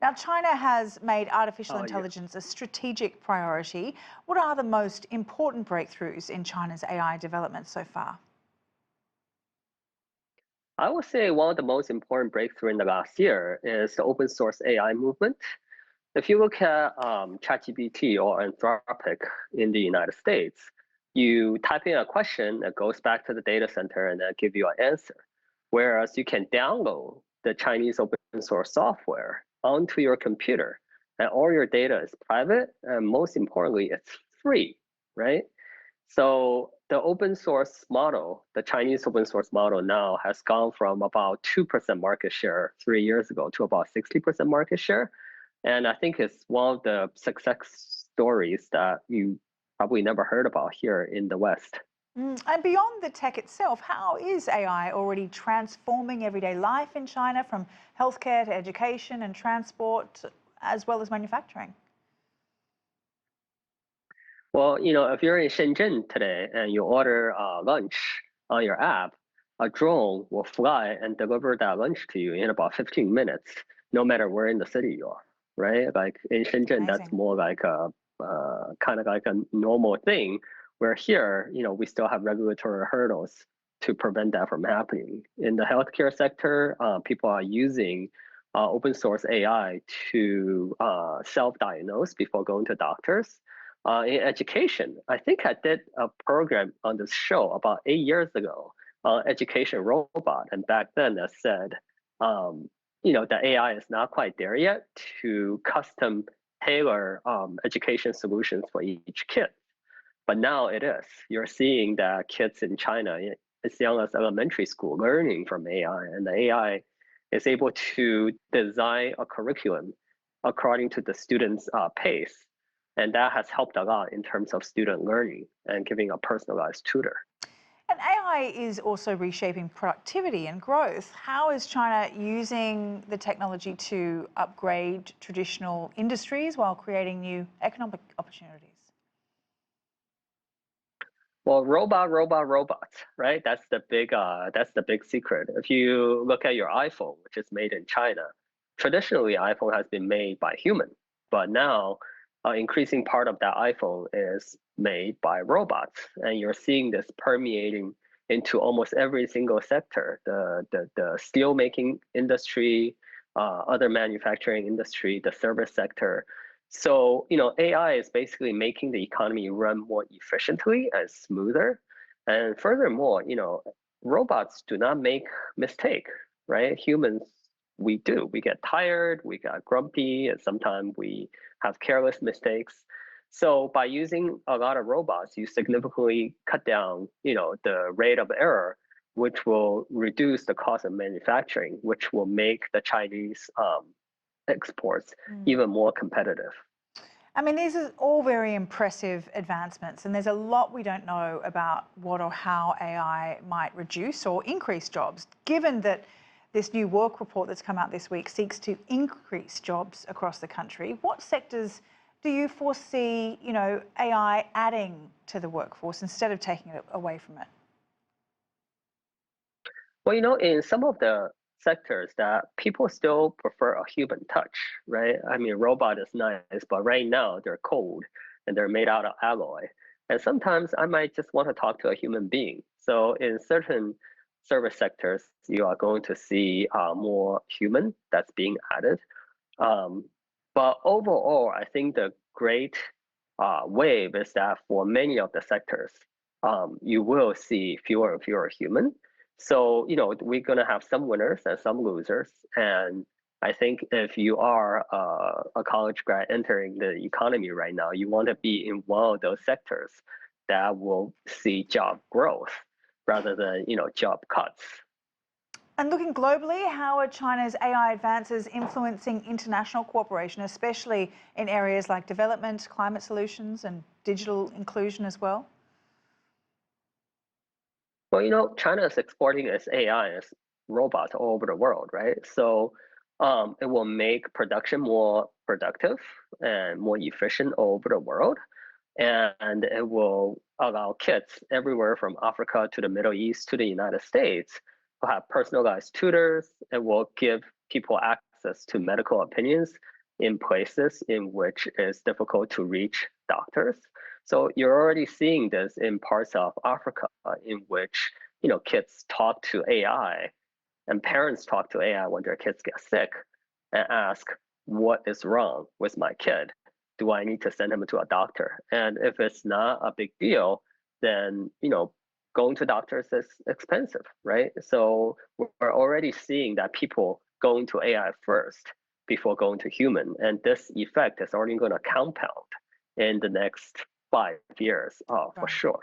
Now, China has made artificial Yeah. intelligence a strategic priority. What are the most important breakthroughs in China's AI development so far? I would say one of the most important breakthrough in the last year is the open source AI movement. If you look at ChatGPT or Anthropic in the United States, you type in a question that goes back to the data center and then give you an answer. Whereas you can download the Chinese open source software onto your computer, and all your data is private, and most importantly, it's free, right? So the open source model, the Chinese open source model now has gone from about 2% market share 3 years ago to about 60% market share. And I think it's one of the success stories that you probably never heard about here in the West. And beyond the tech itself, how is AI already transforming everyday life in China, from healthcare to education and transport, as well as manufacturing? Well, if you're in Shenzhen today and you order lunch on your app, a drone will fly and deliver that lunch to you in about 15 minutes, no matter where in the city you are, right? Like in Shenzhen, that's Amazing. more like a kind of like a normal thing. Where here, we still have regulatory hurdles to prevent that from happening. In the healthcare sector, people are using open source AI to self-diagnose before going to doctors. In education, I think I did a program on this show about 8 years ago, education robot, and back then I said, the AI is not quite there yet to custom tailor education solutions for each kid. But now it is. You're seeing that kids in China, as young as elementary school, learning from AI, and the AI is able to design a curriculum according to the student's pace. And that has helped a lot in terms of student learning and giving a personalized tutor. And AI is also reshaping productivity and growth. How is China using the technology to upgrade traditional industries while creating new economic opportunities? Well, robots, right? That's the big secret. If you look at your iPhone, which is made in China, traditionally iPhone has been made by human, but now increasing part of that iPhone is made by robots, and you're seeing this permeating into almost every single sector: the steel making industry, other manufacturing industry, the service sector. So, AI is basically making the economy run more efficiently and smoother. And furthermore, robots do not make mistake, right? Humans, we do. We get tired, we get grumpy, and sometimes we have careless mistakes. So by using a lot of robots, you significantly cut down, the rate of error, which will reduce the cost of manufacturing, which will make the Chinese exports even more competitive. I mean, these are all very impressive advancements, and there's a lot we don't know about what or how AI might reduce or increase jobs. Given that this new work report that's come out this week seeks to increase jobs across the country, what sectors do you foresee, AI adding to the workforce instead of taking it away from it? Well, in some of the sectors that people still prefer a human touch, right? I mean, robot is nice, but right now they're cold and they're made out of alloy. And sometimes I might just want to talk to a human being. So in certain service sectors, you are going to see more human that's being added. But overall, I think the great wave is that for many of the sectors, you will see fewer and fewer human. So, we're going to have some winners and some losers. And I think if you are a college grad entering the economy right now, you want to be in one of those sectors that will see job growth rather than, job cuts. And looking globally, how are China's AI advances influencing international cooperation, especially in areas like development, climate solutions, and digital inclusion as well? Well, China is exporting its AI and its robots all over the world, right? So it will make production more productive and more efficient all over the world. And it will allow kids everywhere from Africa to the Middle East to the United States to have personalized tutors. It will give people access access to medical opinions in places in which it's difficult to reach doctors. So you're already seeing this in parts of Africa in which kids talk to AI and parents talk to AI when their kids get sick and ask, what is wrong with my kid? Do I need to send him to a doctor? And if it's not a big deal, then going to doctors is expensive, right? So we're already seeing that people going to AI first before going to human, and this effect is already going to compound in the next 5 years, for sure.